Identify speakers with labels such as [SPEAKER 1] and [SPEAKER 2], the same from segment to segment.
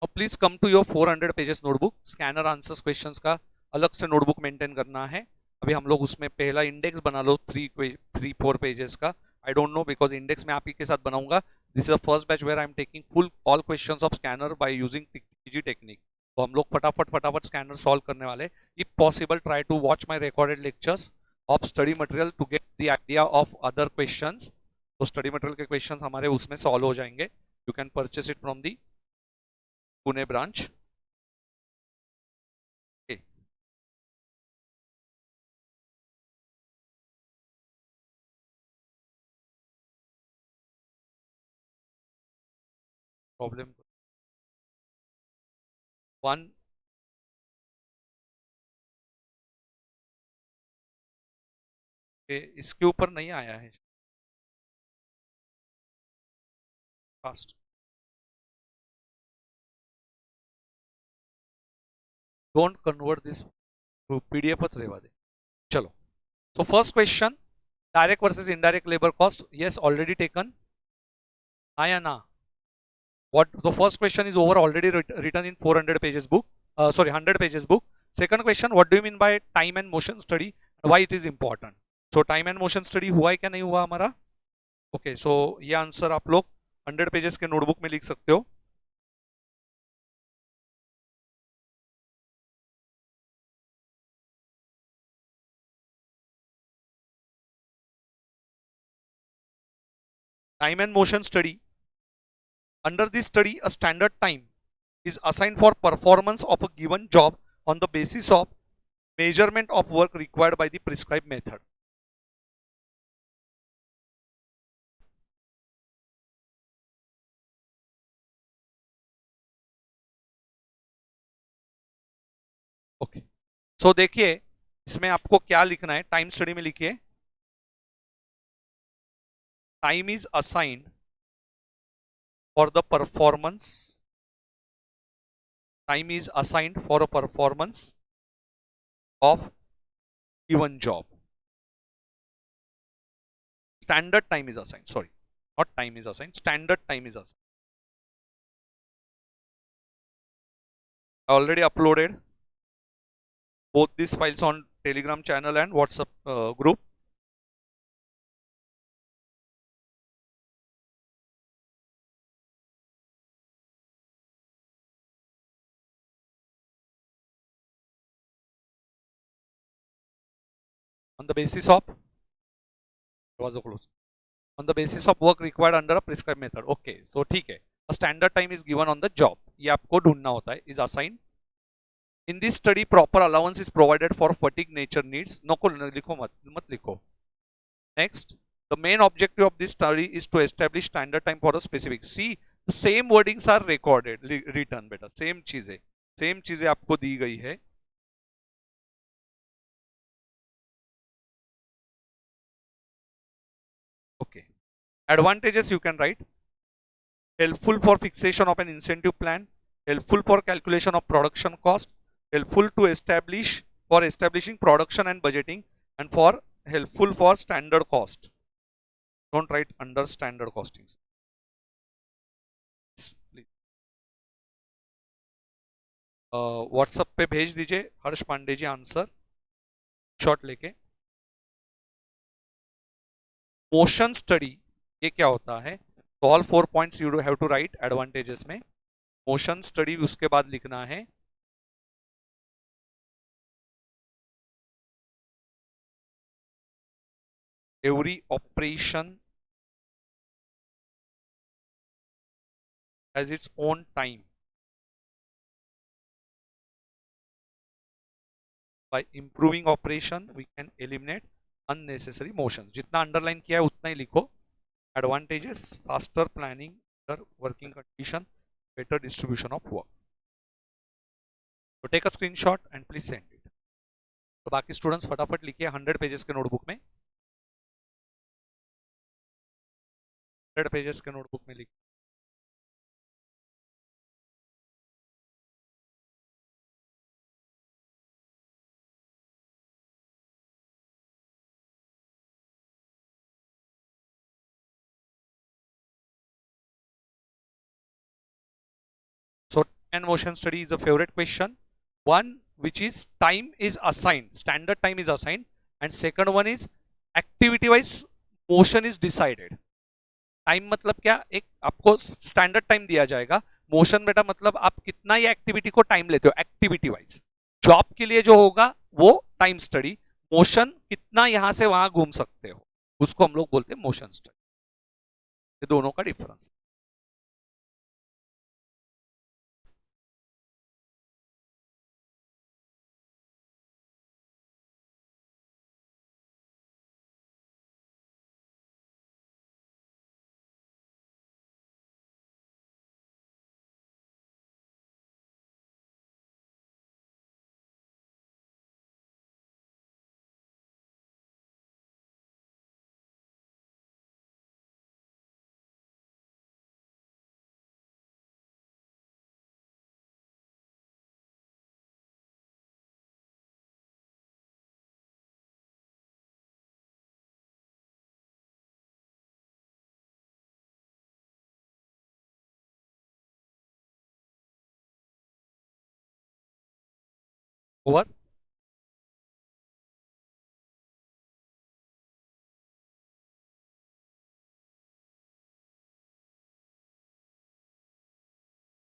[SPEAKER 1] Please come to your 400 pages notebook. Scanner answers questions का अलग से नोटबुक मेंटेन करना है। अभी हम लोग उसमें पहला इंडेक्स बना लो 3-4 पेजेस का। I don't know because index मैं आप ही के साथ बनाऊंगा। This is the first batch where I am taking full all questions of scanner by using TG technique. तो हम लोग फटाफट फटाफट स्कैनर सॉल्व करने वाले। If possible try to watch my recorded lectures of study material to get the idea of other questions. तो study material के questions हमारे उसमें सॉल्व हो जाएंगे। You can purchase it from the Pune branch. Problem one के इसके ऊपर नहीं आया है fast. Don't convert this to PDF रेवा दे। चलो, so first question, direct versus indirect labour cost. Yes, already taken. हाँ या ना? what the first question is over already written in 400 pages book, sorry 100 pages book. Second question, what do you mean by time and motion study, why it is important? So time and motion study हुआ है क्या नहीं हुआ हमारा? Okay, सो ये answer आप लोग 100 pages के नोटबुक में लिख सकते हो। Time and motion study. Under this study, a standard time is assigned for performance of a given job on the basis of measurement of work required by the prescribed method. Okay, so देखिए इसमें आपको क्या लिखना है। Time study में लिखिए, time is assigned for the performance, time is assigned for a performance of given job. Standard time is assigned, sorry, not time is assigned, standard time is assigned. I already uploaded both these files on Telegram channel and WhatsApp group. On the basis of, was close, on the basis of work required under a prescribed method. Okay, so ठीक है, a standard time is given on the job, ये आपको ढूंढना होता है, is assigned. In this study, proper allowance is provided for fatigue nature needs. नको लिखो, मत लिखो. Next, the main objective of this study is to establish standard time for a specific. See, the same wordings are recorded, written बेटा, same चीजें आपको दी गई है. Okay. Advantages you can write: helpful for fixation of an incentive plan, helpful for calculation of production cost, helpful to establish for establishing production and budgeting, and for helpful for standard cost. Don't write under standard costings. WhatsApp पे भेज दीजिए Harsh Pandey ji answer short लेके। Motion study ये क्या होता है? तो all 4 points you have to write advantages में। मोशन स्टडी उसके बाद लिखना है every operation has its own time. By improving operation we can eliminate unnecessary motion. जितना अंडरलाइन किया है उतना ही लिखो। Advantages: faster planning, better working condition, better distribution of work. तो take a screenshot and please send it. तो बाकी students फटाफट लिखिए 100 पेजेस के नोटबुक में, 100 पेजेस के नोटबुक में लिखिए। So and motion study is a favorite question. One which is time is assigned, standard time is assigned, and second one is activity wise motion is decided. Time मतलब क्या, एक आपको standard time दिया जाएगा, motion बेटा मतलब आप कितना ये एक्टिविटी को टाइम लेते हो एक्टिविटी वाइज। जॉब के लिए जो होगा वो टाइम स्टडी, मोशन कितना यहां से वहां घूम सकते हो उसको हम लोग बोलते हैं मोशन स्टडी। ये दोनों का डिफरेंस। ओवर।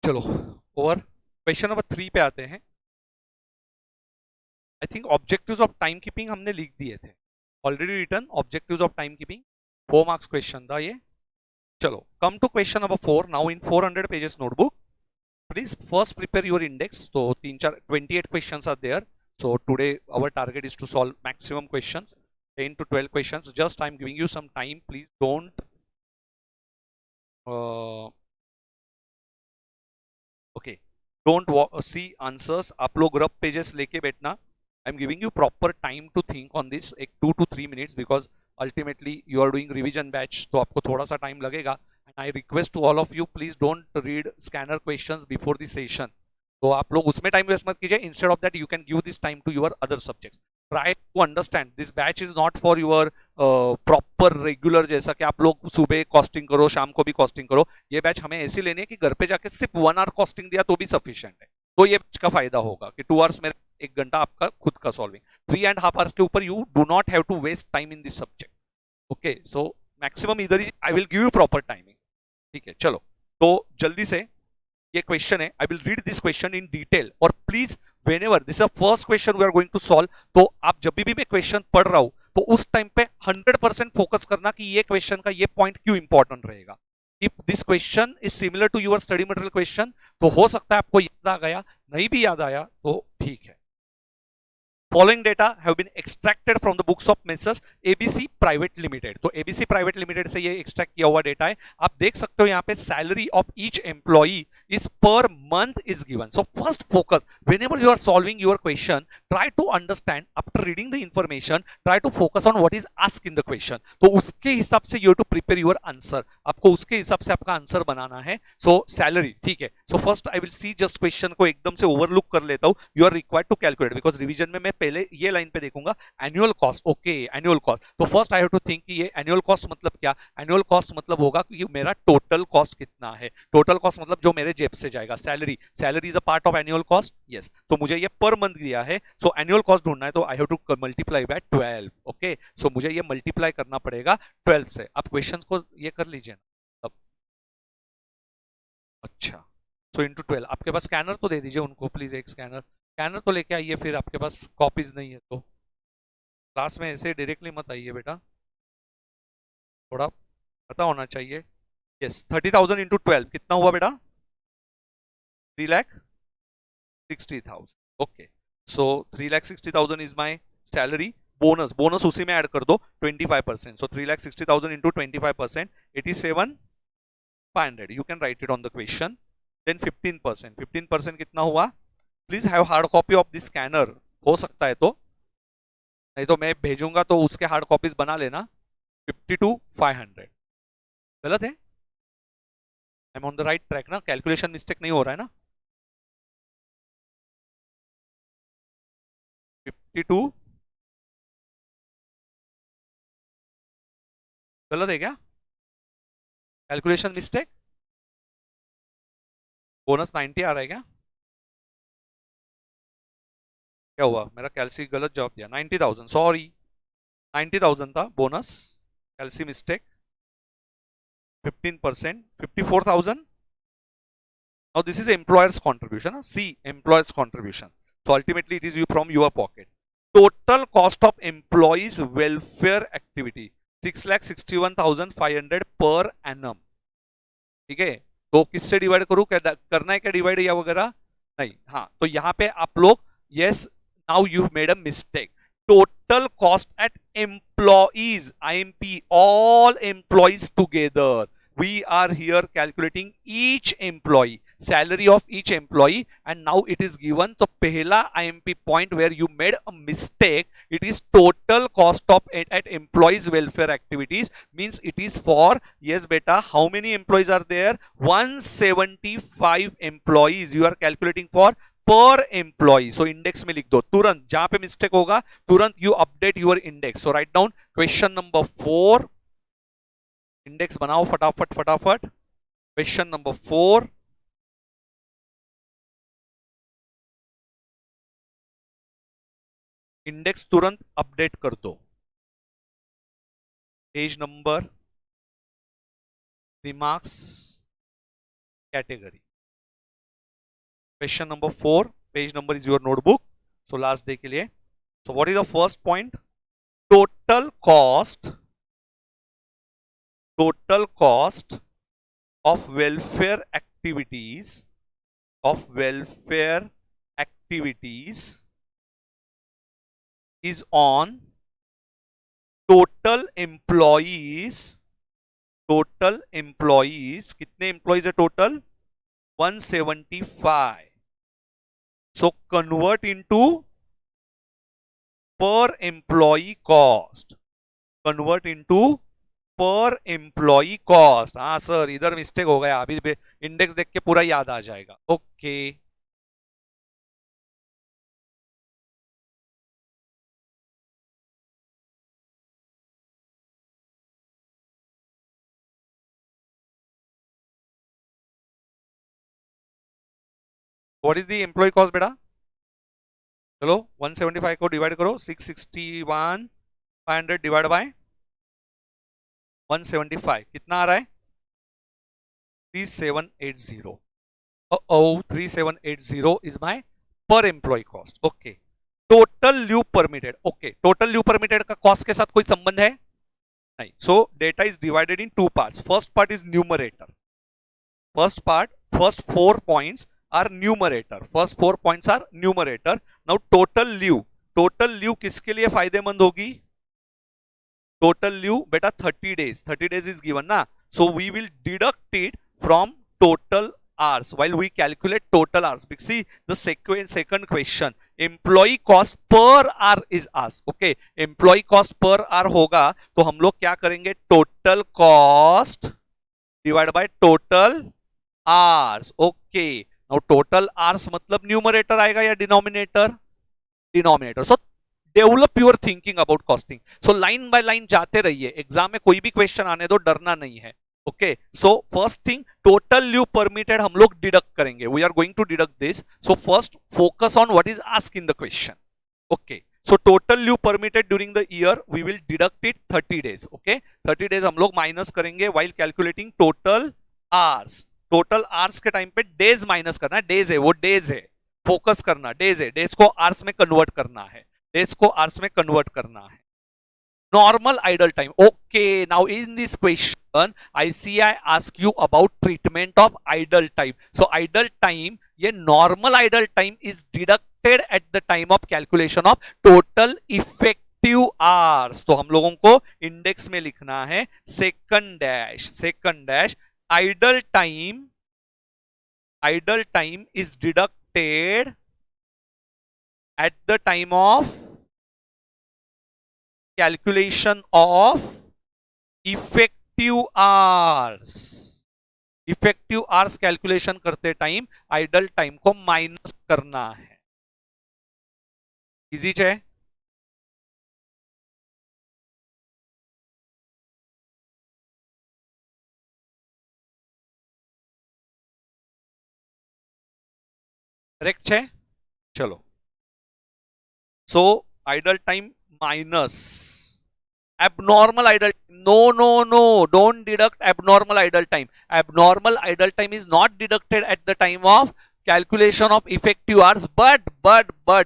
[SPEAKER 1] चलो ओवर। क्वेश्चन नंबर 3 पे आते हैं। I think objectives of time keeping हमने लिख दिए थे, already written objectives of time keeping, 4 marks question था ये। चलो come to question number 4 now in 400 pages notebook. Please first prepare your index. So 28 questions are there. So today our target is to solve maximum questions, 10 to 12 questions. Just I'm giving you some time. Please don't okay, don't see answers. आप लोग rough pages लेके बैठना। I'm giving you proper time to think on this, एक 2 to 3 minutes, because ultimately you are doing revision batch, तो आपको थोड़ा सा time लगेगा। And I request to all of you, please don't read scanner questions before the session. तो आप लोग उसमें टाइम वेस्ट मत कीजिए। Instead of that you can give this time to your other subjects. Try to understand this batch is not for your proper regular, जैसा कि आप लोग सुबह कॉस्टिंग करो शाम को भी कॉस्टिंग करो। ये बैच हमें ऐसी लेनी है कि घर पे जाके सिर्फ 1 आवर कॉस्टिंग दिया तो भी सफिशिएंट है। तो ये बैच का फायदा होगा कि 2 आवर्स में 1 घंटा आपका खुद का सॉल्विंग, 3.5 आवर्स के ऊपर you do not have to waste time in this subject. Okay, so maximum इधर I will give you proper timing. ठीक है, चलो तो जल्दी से ये क्वेश्चन है, I will read this question in detail. और please whenever this is first question we are going to solve, तो आप जब भी मैं क्वेश्चन पढ़ रहा हूं तो उस टाइम पे 100% फोकस करना कि ये क्वेश्चन का ये पॉइंट क्यों इंपॉर्टेंट रहेगा। If this question is similar to your study material question तो हो सकता है आपको याद आ गया, नहीं भी याद आया तो ठीक है। Following data have been extracted from the books of Messrs ABC Private Limited। तो ABC Private Limited से ये एक्सट्रैक्ट किया हुआ डेटा है। आप देख सकते हो यहाँ पे salary of each employee is per month is given. So first focus whenever you are solving your question, try to understand after reading the information, try to focus on what is asked in the question. तो उसके हिसाब से you have to prepare your answer, आपको उसके हिसाब से आपका answer बनाना है। सो सैलरी, ठीक है। So first I will see just question को एकदम से ओवरलुक कर लेता हूँ। You are required to calculate because revision में मैं पहले ये लाइन पे देखूंगा annual cost. Okay, annual cost. तो first I have to think कि ये एनुअल कॉस्ट मतलब क्या। एनुअल कॉस्ट मतलब होगा कि मेरा टोटल कॉस्ट कितना है। टोटल कॉस्ट मतलब जो मेरे जेब से जाएगा। Salary, salary is a part of annual cost, yes. तो मुझे ये पर मंथ दिया है, सो एनुअल कॉस्ट ढूंढना है तो I have to multiply by 12। Okay, so मुझे ये मल्टीप्लाई करना पड़ेगा 12 से। आप क्वेश्चंस को ये कर लीजिए ना। अच्छा, सो इंटू 12। आपके पास स्कैनर तो दे दीजिए उनको प्लीज, एक स्कैनर, स्कैनर तो लेके आइए। फिर आपके पास कॉपीज नहीं है तो क्लास में ऐसे डायरेक्टली मत आइए बेटा, थोड़ा पता होना चाहिए। यस, 30,000 इंटू 12 कितना हुआ बेटा? 3,60,000। Okay, so 3,60,000 is my salary. Bonus, bonus उसी में ऐड कर दो 25%। सो 3,60,000 into 25%, 87,500। You can write it on the question. Then 15%, 15% कितना हुआ? Please have hard copy of this scanner, हो सकता है तो, नहीं तो मैं भेजूंगा तो उसके हार्ड कॉपीज बना लेना। 52,500 गलत है? I am on the right track ना? कैलकुलेशन मिस्टेक नहीं हो रहा है ना? 52 गलत है क्या? Calculation mistake? बोनस 90 आ रहा है क्या? क्या हुआ, मेरा कैलसी गलत जवाब दिया, 90,000, सॉरी 90,000 था bonus, कैलसी mistake, 15%, 54,000. Now this is employer's contribution. See, employer's contribution. So ultimately it is you from your pocket. Total cost of employees welfare activity 6,61,500 per annum. ठीक है, तो किससे डिवाइड करूं, करना है क्या डिवाइड या वगैरह नहीं, हाँ तो यहाँ पे आप लोग yes, now you made a mistake. Total cost at employees, IMP, all employees together. We are here calculating each employee, salary of each employee, and now it is given. So pehla IMP point where you made a mistake, it is total cost of at employees welfare activities, means it is for, yes beta, how many employees are there, 175 employees you are calculating for per employee. So index में लिख दो तुरंत, जहां पे mistake होगा तुरंत you update your index. So write down question number 4, index बनाओ फटाफट फटाफट. क्वेश्चन नंबर 4, इंडेक्स तुरंत अपडेट कर दो. Page number, remarks, category. Question number 4, page number is your notebook. So last day के लिए. So what is the first point, total cost of welfare activities is on total employees. कितने employees है total, 175. so convert into per employee cost. हाँ sir इधर mistake हो गया, अभी index देख के पूरा याद आ जाएगा. Okay what is the employee cost बेटा, चलो 175 को डिवाइड करो, 661,500 डिवाइड बाय 175 कितना आ रहा है, 3780. 3780 is my per employee cost. Okay. Total leave permitted. Okay, total leave permitted का कॉस्ट के साथ कोई संबंध है नहीं. सो data is divided in two parts. First part is numerator. First 4 points are numerator. First 4 points are numerator. Now total leave किसके लिए फायदेमंद होगी, टोटल लीव बेटा 30 days. 30 days is given ना, so we will deduct it from total hours while we calculate total hours. See the second question, employee cost per hour is asked. Okay, employee cost per hour होगा तो हम लोग क्या करेंगे, total cost divided by total hours. Okay, now total hours मतलब numerator आएगा या denominator, So develop you're thinking about costing. So line by line जाते रहिए, एग्जाम में कोई भी क्वेश्चन आने दो, डरना नहीं है. Okay, so first thing, total leave permitted हम लोग डिडक्ट करेंगे. We are going to deduct this. So first focus on what is asked in the question. Okay, so total leave permitted during the year we will deduct it 30 days. Okay, 30 days हम लोग minus करेंगे while calculating total hours. Total hours के time पे days minus करना है, days है वो, days है, फोकस करना, डेज है, डेज को आवर्स में कन्वर्ट करना है, डेज को आवर्स में कन्वर्ट करना है. Normal idle time. Okay, now in this question I ask you about treatment of idle time. So idle time, ये normal idle time is deducted at the time of calculation of total effective hours. तो हम लोगों को index में लिखना है second dash idle time is deducted at the time of calculation of effective hours. Effective hours calculation करते time idle time को minus करना है. इजी है. करेक्ट है. चलो So idle time minus abnormal idle. No, don't deduct abnormal idle time. Abnormal idle time is not deducted at the time of calculation of effective hours, but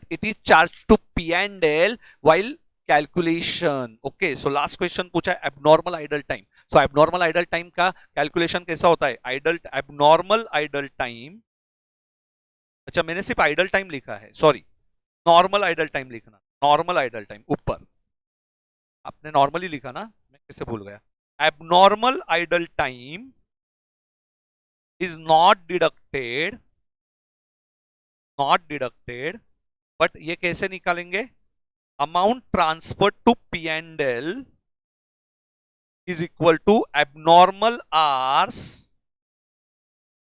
[SPEAKER 1] it is charged to P&L while calculation. Okay, so last question पूछा है abnormal idle time. So abnormal idle time का calculation कैसा होता है? Abnormal idle time, अच्छा मैंने सिर्फ idle time लिखा है, सॉरी, नॉर्मल आइडल टाइम लिखना, नॉर्मल आइडल टाइम ऊपर, आपने नॉर्मली लिखा ना, मैं कैसे भूल गया. Abnormal idle time is not deducted, but ये कैसे निकालेंगे? Amount transfer to P&L is equal to abnormal hours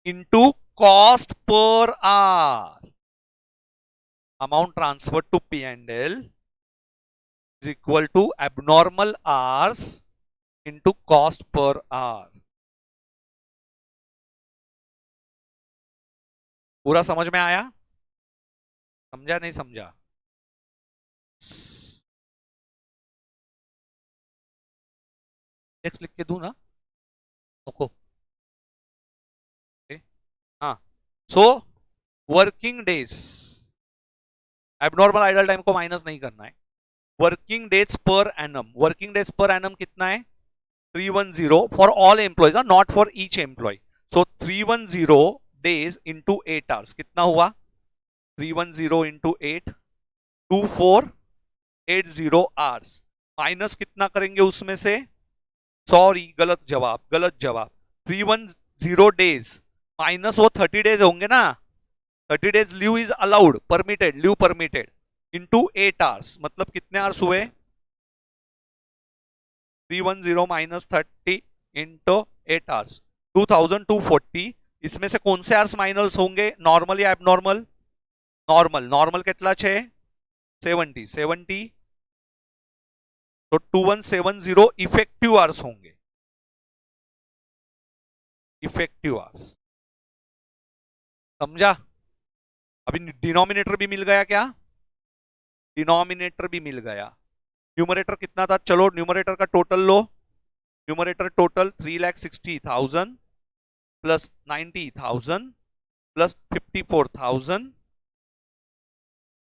[SPEAKER 1] into cost per hour. Amount transferred to P&L is equal to abnormal hours into cost per hour. पूरा समझ में आया? समझा नहीं समझा? टेक्स्ट लिख के दूं ना? ओको. हाँ, so working days, abnormal idle time को माइनस नहीं करना है. Working days per annum, working days per annum कितना है? 310 for all employees, not for each employ. So 310 days into 8 hours कितना हुआ? 310 इंटू 8, 2480 आवर्स. माइनस कितना करेंगे उसमें से? सॉरी, गलत जवाब. 310 डेज माइनस वो 30 डेज होंगे ना. 30 days leave is allowed, leave permitted, into 8 hours, मतलब कितने आवर्स हुए? 310 माइनस 30 इंटू 8 आवर्स, 2240. इसमें से कौन से आवर्स माइनस होंगे, नॉर्मल या एबनॉर्मल? नॉर्मल कितना छे? 70. तो 2170 इफेक्टिव आवर्स होंगे, इफेक्टिव आवर्स. समझा? अभी डिनोमिनेटर भी मिल गया क्या? डिनोमिनेटर भी मिल गया. न्यूमरेटर कितना था? चलो न्यूमरेटर का टोटल लो. Numerator total 3,60,000 plus 90,000 plus 54,000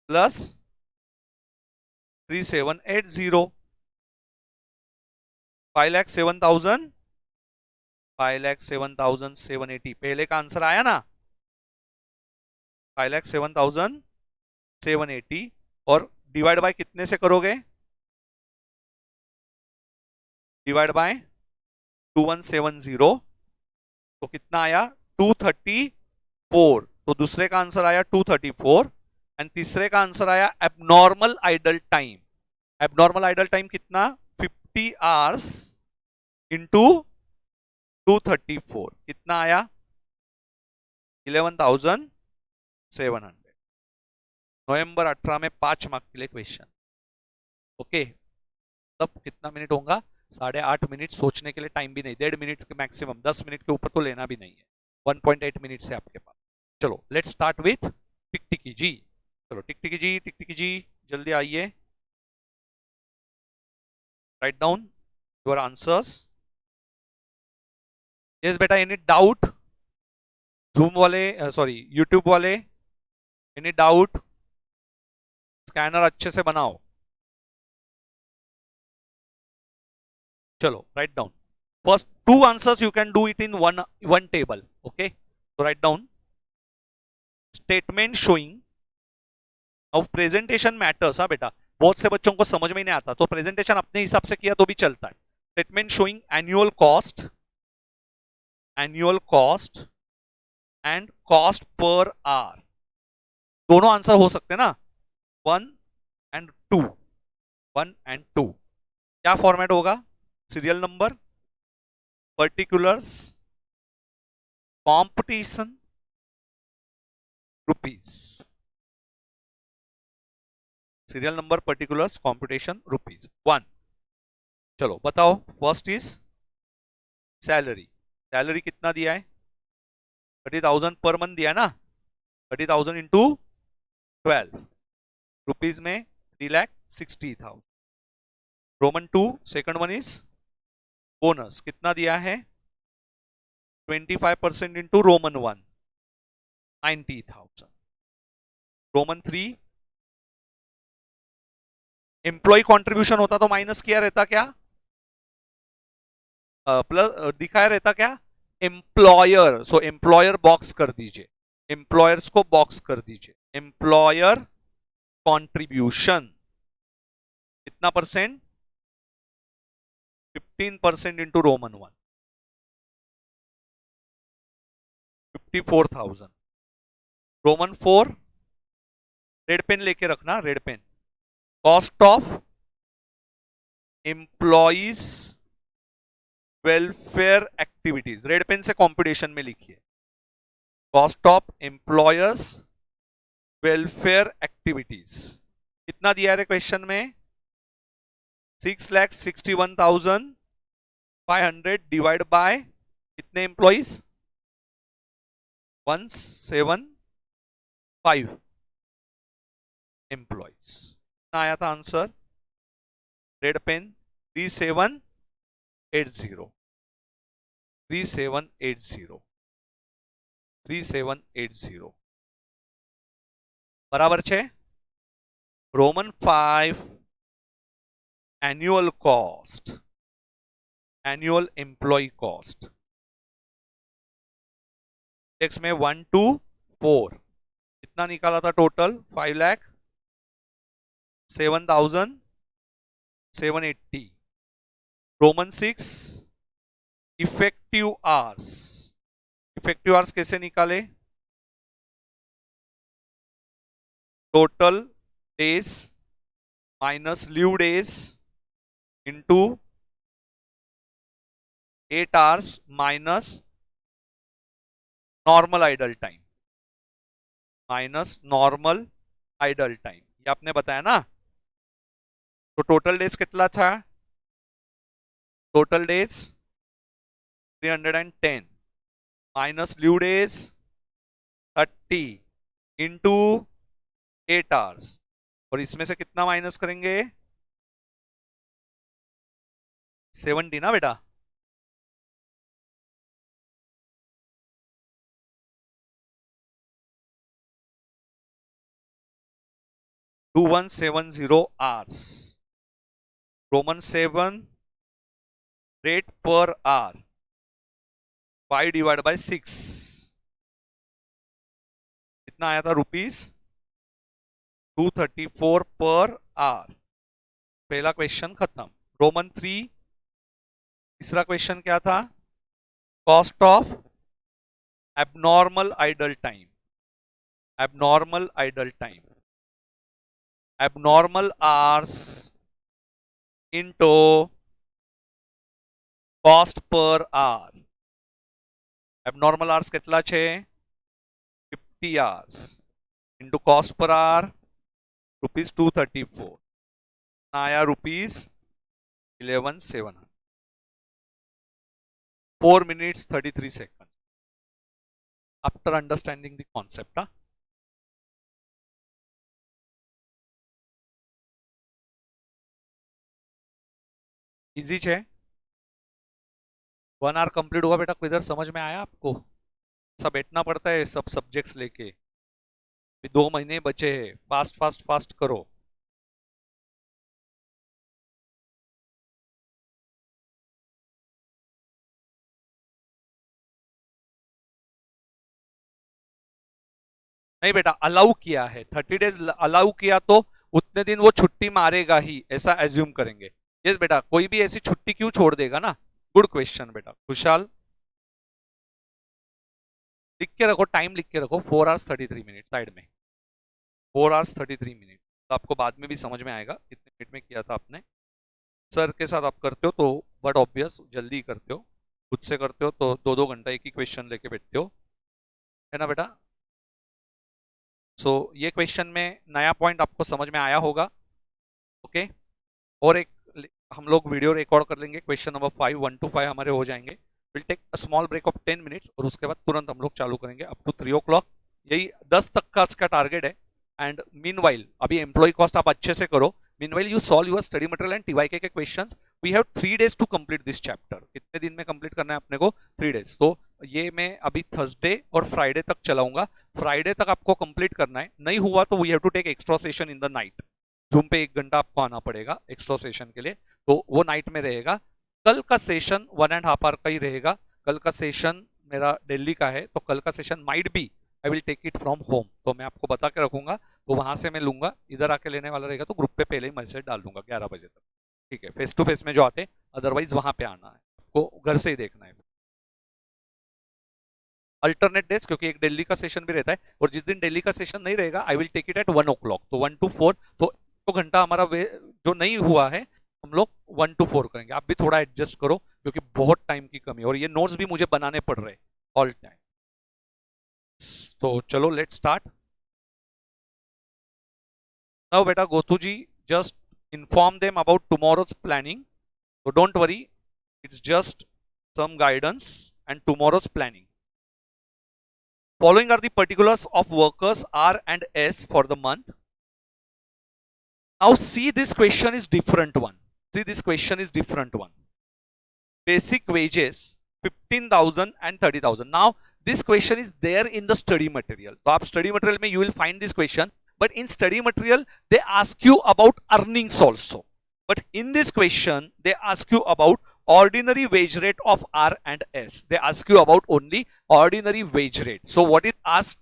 [SPEAKER 1] plus 3780, 5,07,000, 5,07,780. पहले का आंसर आया ना, 5,07,780. और डिवाइड बाय कितने से करोगे? डिवाइड बाय 2170, तो कितना आया? 234. तो दूसरे का आंसर आया 234 एंड तीसरे का आंसर आया abnormal idle time. Abnormal idle time कितना? 50 आवर्स इंटू 234, कितना आया? 11,700. नवंबर 18 में 5 मार्क के लिए क्वेश्चन. ओके, तब कितना मिनट होगा? 8.5 मिनट. सोचने के लिए टाइम भी नहीं, 1.5 मिनट के मैक्सिमम, 10 मिनट के ऊपर तो लेना भी नहीं है. 1.8 मिनट से आपके पास. चलो लेट्स स्टार्ट विथ टिकटिकी जी. चलो टिकटिकी जी जल्दी आइए. Write down your answers. Yes बेटा, एनी डाउट? जूम वाले, सॉरी यूट्यूब वाले, एनी डाउट? स्कैनर अच्छे से बनाओ. चलो write down. First 2 answers you can do it in one table. Okay, तो राइट डाउन. स्टेटमेंट शोइंग, अब प्रेजेंटेशन मैटर्स. हाँ बेटा, बहुत से बच्चों को समझ में नहीं आता, तो प्रेजेंटेशन अपने हिसाब से किया तो भी चलता है. Statement showing annual cost and cost per our. दोनों आंसर हो सकते हैं ना, 1 एंड 2. क्या फॉर्मेट होगा? Serial number, particulars, competition, rupees. Serial number, particulars, competition, rupees. 1. चलो बताओ. First is salary. सैलरी कितना दिया है? 30,000 पर मंथ दिया है ना. 30,000 इंटू 12, रुपीज में 3,60,000. Roman 2 second one is bonus, कितना दिया है 25% into Roman 1 90,000. Roman 3 employee contribution होता तो माइनस किया रहता क्या, प्लस दिखाया रहता क्या एम्प्लॉयर. सो एम्प्लॉयर बॉक्स कर दीजिए, एम्प्लॉयर्स को बॉक्स कर दीजिए. एम्प्लॉयर कंट्रीब्यूशन कितना percent 15% into Roman 1 54,000. Roman 4 red pen लेके रखना, red pen. Cost of employees welfare activities, red pen से कॉम्पिटिशन में लिखिए. Cost of employers welfare activities कितना दिया है क्वेश्चन में 6,61,500 डिवाइड बाय कितने एम्प्लॉइज 175 एम्प्लॉइज. कितना आया था आंसर, रेड पेन 3780 3780 3780 बराबर छे. Roman 5 annual cost, annual employee cost index में 1 to 4 कितना निकाला था टोटल 5,07,780. Roman 6 effective hours, effective hours कैसे निकाले, total days minus leave days into 8 hours minus normal idle time, minus normal idle time, ये आपने बताया ना. तो टोटल डेज कितना था, total days 310 minus leave days 30 into 8 hours, और इसमें से कितना माइनस करेंगे 70 ना बेटा. To 170 hours. Roman 7 rate per hour 5 divide by 6 कितना आया था रुपीस 234 पर आवर. पहला क्वेश्चन खत्म. रोमन 3 तीसरा क्वेश्चन क्या था, cost of abnormal idle time, abnormal idle time, abnormal hours into cost per our. Abnormal hours कितना छे 50 hours into cost per our rupees 234 आया rupees 11,700. 4 minutes 33 seconds after understanding the concept. Easy है. 1 our complete हुआ बेटा, किधर समझ में आया आपको, सब बैठना पड़ता है सब सब्जेक्ट्स लेके, 2 महीने बचे हैं, फास्ट फास्ट फास्ट करो. नहीं बेटा अलाउ किया है 30 डेज अलाउ किया तो उतने दिन वो छुट्टी मारेगा ही, ऐसा एज्यूम करेंगे. यस बेटा, कोई भी ऐसी छुट्टी क्यों छोड़ देगा ना. गुड क्वेश्चन बेटा. खुशहाल लिख के रखो, टाइम लिख के रखो 4 hours 33 minutes साइड में, 4 hours 33 minutes. तो आपको बाद में भी समझ में आएगा कितने मिनट में किया था आपने. सर के साथ आप करते हो तो बट ऑब्वियस जल्दी करते हो, खुद से करते हो तो 2-2 घंटा एक ही क्वेश्चन लेके बैठते हो, है ना बेटा. सो ये क्वेश्चन में नया पॉइंट आपको समझ में आया होगा. ओके, और एक हम लोग वीडियो रिकॉर्ड कर लेंगे, क्वेश्चन नंबर 5 1 to 5 हमारे हो जाएंगे. Will take a small break of 10 minutes और उसके बाद तुरंत हम लोग चालू करेंगे अप टू 3 o'clock. यही 10 तक का इसका टारगेट है, एंड मीनवाइल अभी एम्प्लॉय कॉस्ट आप अच्छे से करो. Meanwhile you solve your study material and TYK के questions. We have 3 days to complete this chapter. कितने दिन में कंप्लीट करना है अपने को? 3 days. तो ये मैं अभी थर्सडे और फ्राइडे तक चलाऊंगा. फ्राइडे तक आपको कंप्लीट करना है. नहीं हुआ तो we have to take extra session in the night. Zoom पे 1 घंटा आपको आना पड़ेगा एक्स्ट्रा सेशन के लिए, तो वो नाइट में रहेगा. कल का सेशन 1.5 hour का ही रहेगा. कल का सेशन मेरा दिल्ली का है, तो कल का session might be I will take it from home. तो मैं आपको बता के रखूंगा, तो वहां से मैं लूंगा. इधर आके लेने वाला रहेगा तो ग्रुप पे पहले ही मैसेज डाल दूंगा 11 बजे तक. ठीक है, फेस टू फेस में जो आते, अदरवाइज वहां पे आना है आपको, घर से ही देखना है. अल्टरनेट डेज, क्योंकि एक दिल्ली का सेशन भी रहता है, और जिस दिन दिल्ली का सेशन नहीं रहेगा I will take it at 1 o'clock. तो 1 to 4, तो 2 घंटा हमारा जो नहीं हुआ है हम लोग 1 to 4 करेंगे. आप भी थोड़ा एडजस्ट करो क्योंकि बहुत टाइम की कमी है, और ये नोट्स भी मुझे बनाने पड़ रहे ऑल टाइम. तो चलो लेट स्टार्ट. नाउ बेटा गोतू जी just inform them about tomorrow's planning. So don't worry, it's just some guidance and tomorrow's planning. Following are the particulars of workers R and S for the month. Now see, this question is different one. See, this question is different one. Basic wages 15,000 and 30,000. Now this question is there in the study material. So आप study material में you will find this question. But in study material, they ask you about earnings also. But in this question, they ask you about ordinary wage rate of R and S. They ask you about only ordinary wage rate. So what is asked?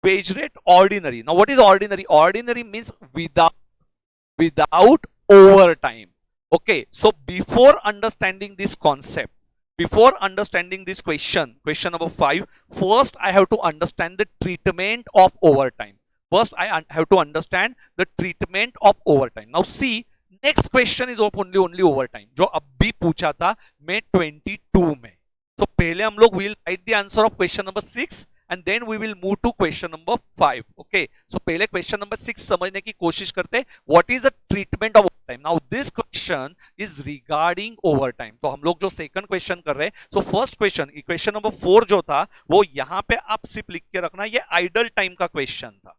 [SPEAKER 1] Wage rate ordinary. Now what is ordinary? Ordinary means without overtime. Okay. So before understanding this concept, before understanding this question number 5, first I have to understand the treatment of overtime. First, I have to understand the treatment of overtime. Now, see, next question is only overtime. जो अभी पूछा था मैं 22 में. So पहले हम लोग will write the answer of question number 6 and then we will move to question number 5. Okay. So पहले question number 6 समझने की कोशिश करते. What is the treatment of overtime? Now this question is regarding overtime. तो हम लोग जो second question कर रहे हैं. So first question number 4 जो था वो यहाँ पे आप सिर्फ लिख के रखना. ये idle time का question था.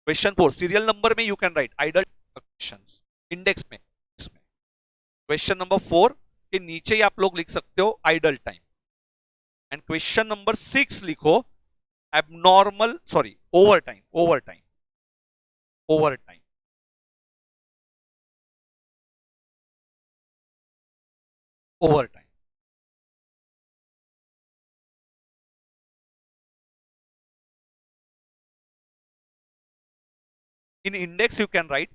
[SPEAKER 1] क्वेश्चन 4 सीरियल नंबर में you can write idle questions, index में. क्वेश्चन नंबर 4 के नीचे ही आप लोग लिख सकते हो idle time. And question number 6 लिखो abnormal over time. In index you can write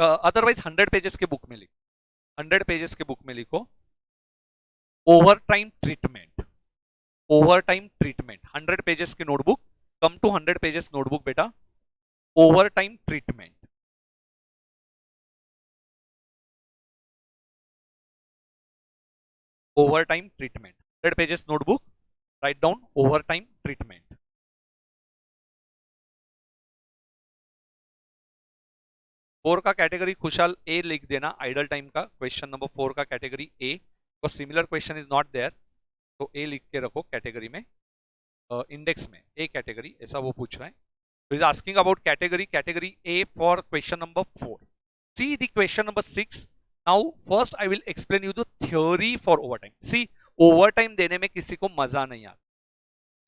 [SPEAKER 1] otherwise 100 pages के बुक में लिखो. 100 पेजेस के बुक में लिखो ओवर टाइम ट्रीटमेंट. 100 पेजेस की notebook. Come to 100 pages notebook बेटा. Over time treatment. Over time treatment. 100 pages notebook. Write down over time treatment. 4 का category खुशहाल ए लिख देना. आइडल टाइम का क्वेश्चन नंबर 4 का कैटेगरी ए. और similar question is not there, तो A लिख के रखो कैटेगरी में. इंडेक्स में ए कैटेगरी ऐसा वो पूछ रहा है. तो is asking about category A for question number 4. See the question number 6. Now first I will explain you the theory for over time. See over time देने में किसी को मजा नहीं आता.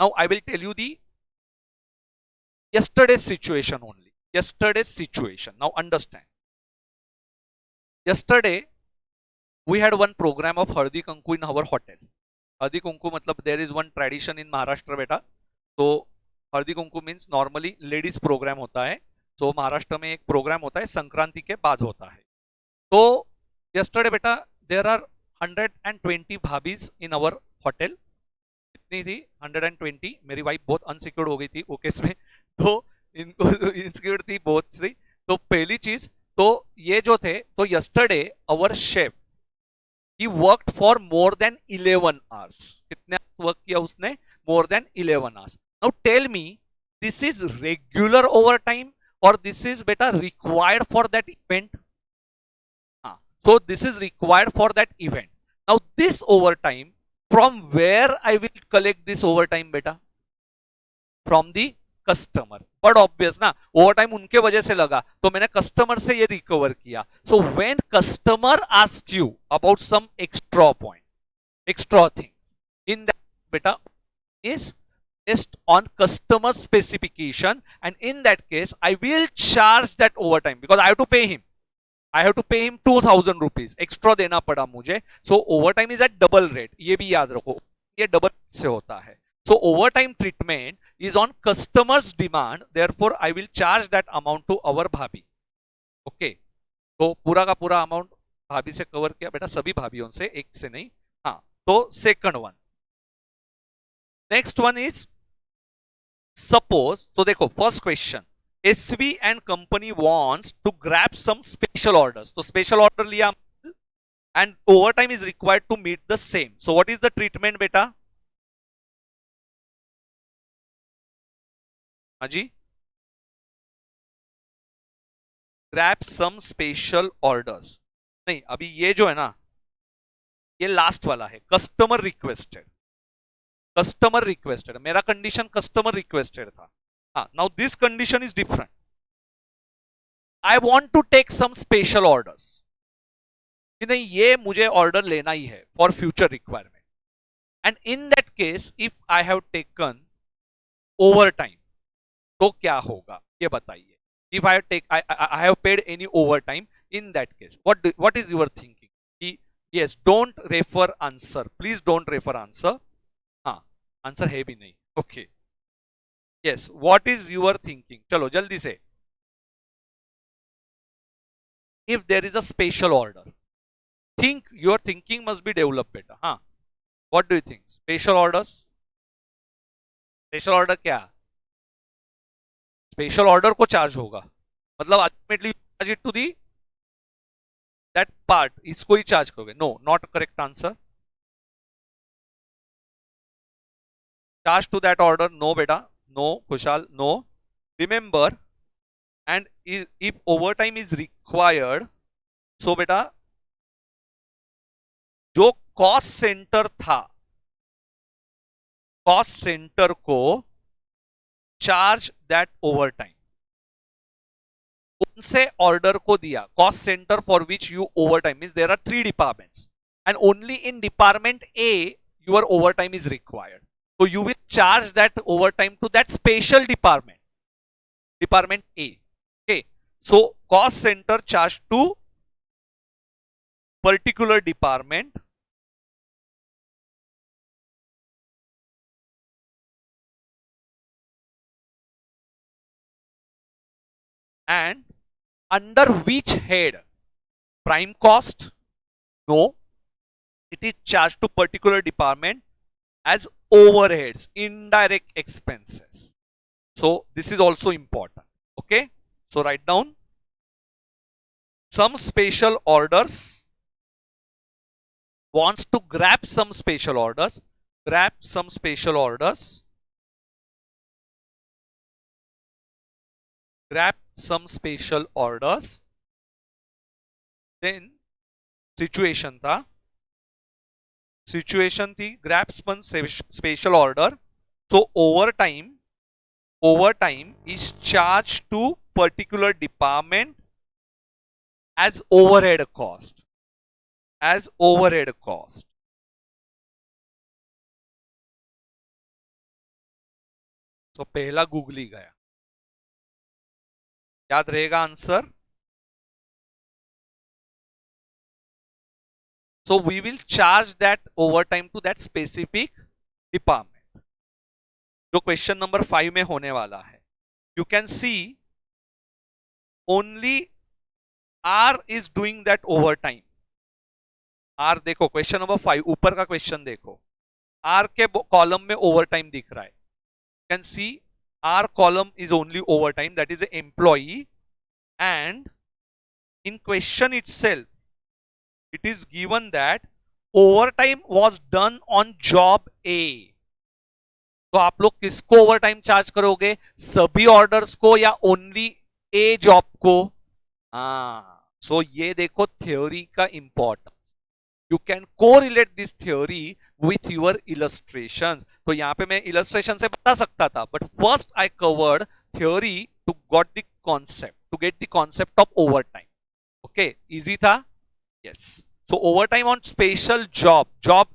[SPEAKER 1] Now I will tell you the yesterday situation only. Yesterday's situation. Now understand. Yesterday we had one program of Haldi Kunku in our hotel. Haldi Kunku मतलब there is one tradition in Maharashtra बेटा. तो Haldi Kunku means normally ladies program होता है. तो महाराष्ट्र में एक programme होता है संक्रांति के बाद होता है. तो yesterday बेटा there are 120 भाभीज in our hotel. कितनी थी? 120. मेरी वाइफ बहुत अनसिक्योर्ड हो गई थी वो केस में, तो इनको इंसिक्योर थी बहुत सी. तो पहली चीज तो ये जो थे, तो yesterday our chef he worked for more than 11 hours. कितने वर्क किया उसने? More than 11 hours. Now tell me, this is regular over time और दिस इज बेटा रिक्वायर्ड फॉर दैट इवेंट. हाँ, so this is required for that event. Now this over time, from where I will collect this over time बेटा? From the customer, but obvious ना, over time उनके वजह से लगा तो मैंने कस्टमर से ये रिकवर किया. So when customer asked you about some extra point, extra thing, in that बेटा is based on customer specification, and in that case I will charge that overtime because I have to pay him. I have to pay him 2000 rupees extra देना पड़ा मुझे. So overtime is at double rate, ये भी याद रखो, ये double से होता है. So overtime treatment is on customer's demand, therefore I will charge that amount to our भाभी. Okay, तो पूरा का पूरा अमाउंट भाभी से कवर किया बेटा, सभी भाभीयों से, एक से नहीं. हाँ, तो second one. Next one is suppose, तो देखो first question, SV and company wants to grab some special orders. तो स्पेशल ऑर्डर लिया and over time is required to meet the same. So what is the treatment बेटा? हाँ जी, grab some special orders. नहीं, अभी ये जो है ना, ये लास्ट वाला है, कस्टमर रिक्वेस्टेड. कस्टमर रिक्वेस्टेड, मेरा कंडीशन कस्टमर रिक्वेस्टेड था. हाँ, now this condition is different. I want to take some special orders, कि नहीं ये मुझे ऑर्डर लेना ही है for future requirement. And in that case if I have taken over time, तो क्या होगा ये बताइए. If I take I have paid any over time, in that case what is your thinking? कि yes, don't refer answer, please don't refer answer. हाँ, answer है भी नहीं. Okay, yes, what is your thinking? चलो जल्दी से. If there is a special order, think, your thinking must be develop बेटा. हाँ, what do you think? Special orders, special order क्या? स्पेशल ऑर्डर को चार्ज होगा, मतलब ultimately charge it to the that part, इसको ही चार्ज करोगे. No, not correct answer. Charge to that order? No beta, no. Kushal, no. Remember, and if overtime is required, so beta जो cost centre था, cost centre को charge that overtime, उनसे order को दिया. Cost centre for which you overtime means there are 3 departments and only in department A your overtime is required. So you will charge that overtime to that special department, department A. Okay, so cost center charge to particular department and under which head? Prime cost? No, it is charged to particular department as overheads, indirect expenses. So this is also important. Okay, so write down some special orders, wants to grab some special orders, grab some special orders, grab some special orders. Then situation था, situation थी grabs one special order. So over time is charge to particular department as overhead cost, as overhead cost. तो पहला googly गया, याद रहेगा answer. So we will charge that overtime to that specific department. जो question number 5 में होने वाला है. You can see only R is doing that overtime. R देखो क्वेश्चन नंबर 5, ऊपर का क्वेश्चन देखो, R के कॉलम में ओवरटाइम दिख रहा है. You can see R column is only overtime, that is the employee, and in question itself it is given that overtime was done on job A. तो आप लोग किसको ओवरटाइम चार्ज करोगे? सभी ऑर्डर्स को या ओनली ए जॉब को? सो ये देखो थ्योरी का importance. You can correlate this theory with your illustrations. तो यहाँ पे मैं illustration से बता सकता था, but first I covered theory to get the concept of overtime. Okay, easy था? Yes. So overtime on special job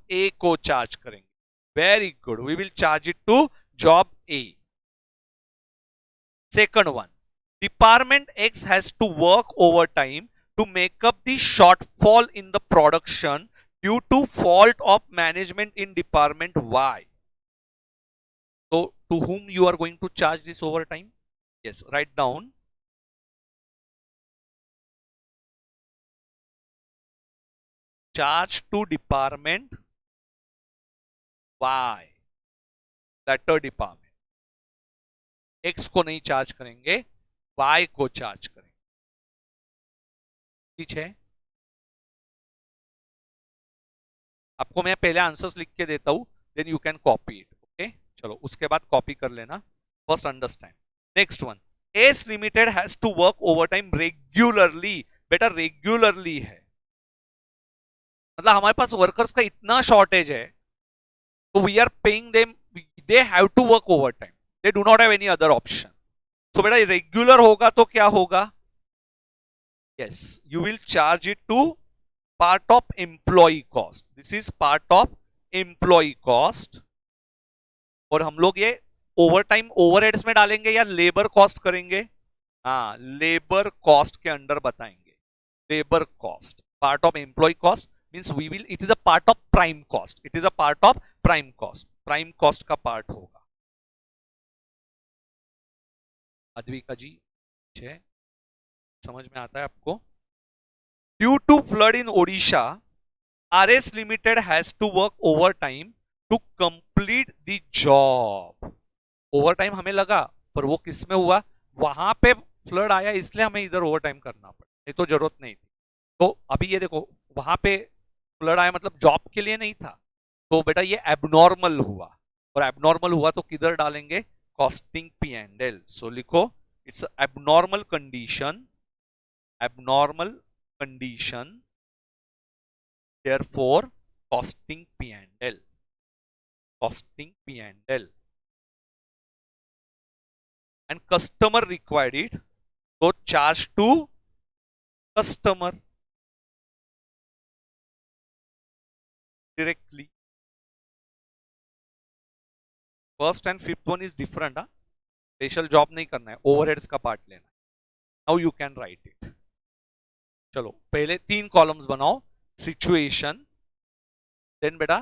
[SPEAKER 1] A को charge करेंगे. Very good. We will charge it to job A. Second one, Department X has to work overtime to make up the shortfall in the production due to fault of management in Department Y. So, to whom you are going to charge this overtime? Yes, write down. Charge to Department Y. Latter department. X को नहीं charge करेंगे, Y को charge करेंगे. ठीक है? आपको मैं पहले आंसर्स लिख के देता हूं, then you can copy it. Okay, चलो उसके बाद कॉपी कर लेना. First understand. Next one, S limited has to work overtime regularly. बेटा रेगुलरली है मतलब हमारे पास वर्कर्स का इतना शॉर्टेज है, तो we are paying them, they have to work overtime, they do not have any other option. So बेटा regular होगा तो क्या होगा? Yes, you will charge it to part of employee cost. This is part of employee cost. और हम लोग ये overtime overheads में डालेंगे या लेबर कॉस्ट करेंगे? हाँ, लेबर कॉस्ट के अंडर बताएंगे. Labour cost part of employee cost means we will, it is a part of prime cost. It is a part of prime cost. Prime cost का part होगा. अद्विका जी, समझ में आता है आपको? Due to flood in Odisha, RS Limited has to work overtime to complete the job. Overtime हमें लगा, पर वो किस में हुआ? वहां पे फ्लड आया इसलिए हमें इधर ओवरटाइम करना पड़ा, ये तो जरूरत नहीं थी. तो अभी ये देखो, वहां पे फ्लड आया मतलब जॉब के लिए नहीं था, तो बेटा ये एबनॉर्मल हुआ. और एबनॉर्मल हुआ तो किधर डालेंगे? Costing P and L. So लिखो, it's abnormal condition, abnormal condition, therefore costing P and L. Costing P and L. And customer required it, so charge to customer directly. First and fifth one is different. Special job नहीं करना है, overheads का part लेना है. Now you can write it. चलो पहले 3 columns बनाओ. Situation, then बेटा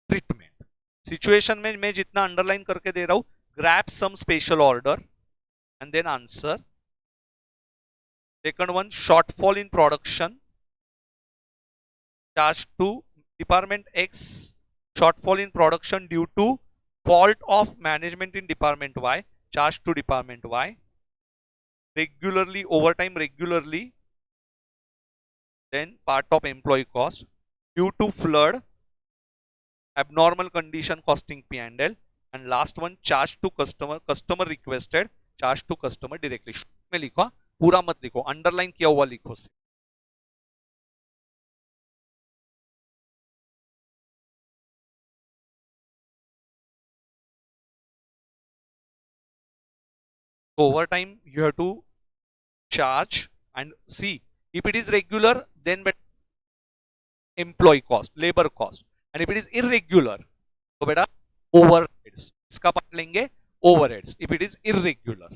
[SPEAKER 1] ट्रीटमेंट. सिचुएशन में मैं जितना अंडरलाइन करके दे रहा हूं, grab some special order and then answer. Second one, shortfall in production, charge to department X. Shortfall in production due to fault of management in department Y, charge to department Y. Regularly, overtime regularly, then part of employee cost. Due to flood, abnormal condition costing P and L. And last one, charge to customer, customer requested, charge to customer directly. में लिखो, पूरा मत लिखो, underline किया हुआ लिखो. So overtime you have to charge, and see if it is regular then employee cost, labor cost, and if it is irregular तो बेटा overheads. इसका पार्ट लेंगे overheads if it is irregular.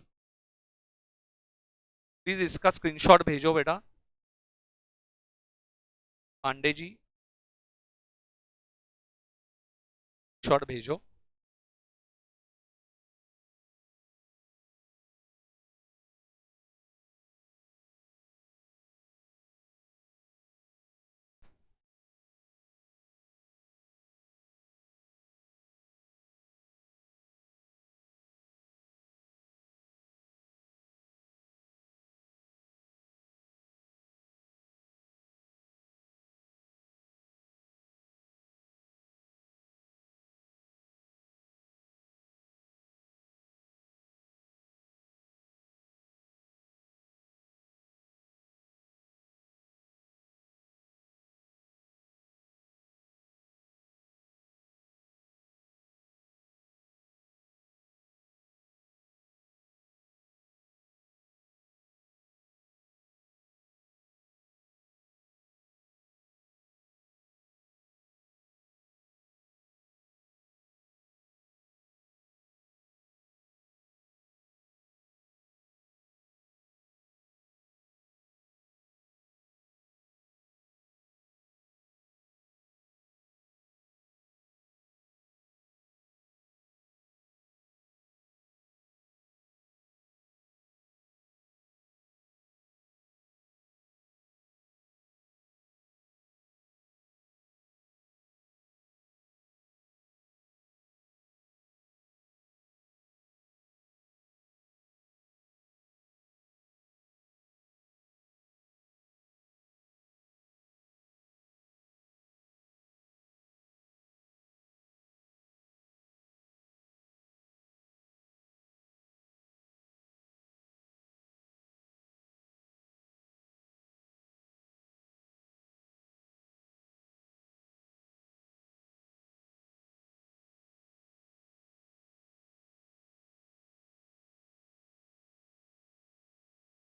[SPEAKER 1] Please इसका screenshot भेजो बेटा. Pandey ji shot भेजो.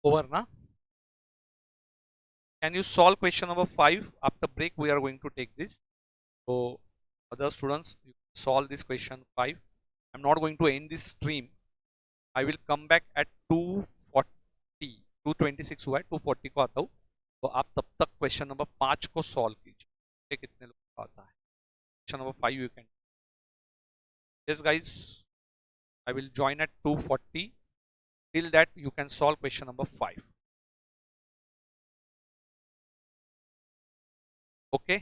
[SPEAKER 1] Over ना? Can you solve question number 5? After break, we are going to take this. So, other students, you solve this question 5. I'm not going to end this stream. I will come back at 2:40. 2:26 हुआ है, 2:40 को आता हूँ. तो आप तब तक question number 5 को सॉल्व कीजिए. कितने लोगों को आता है? Question number 5 you can. Yes, guys, I will join at 2:40. Till that, you can solve question number 5. Okay.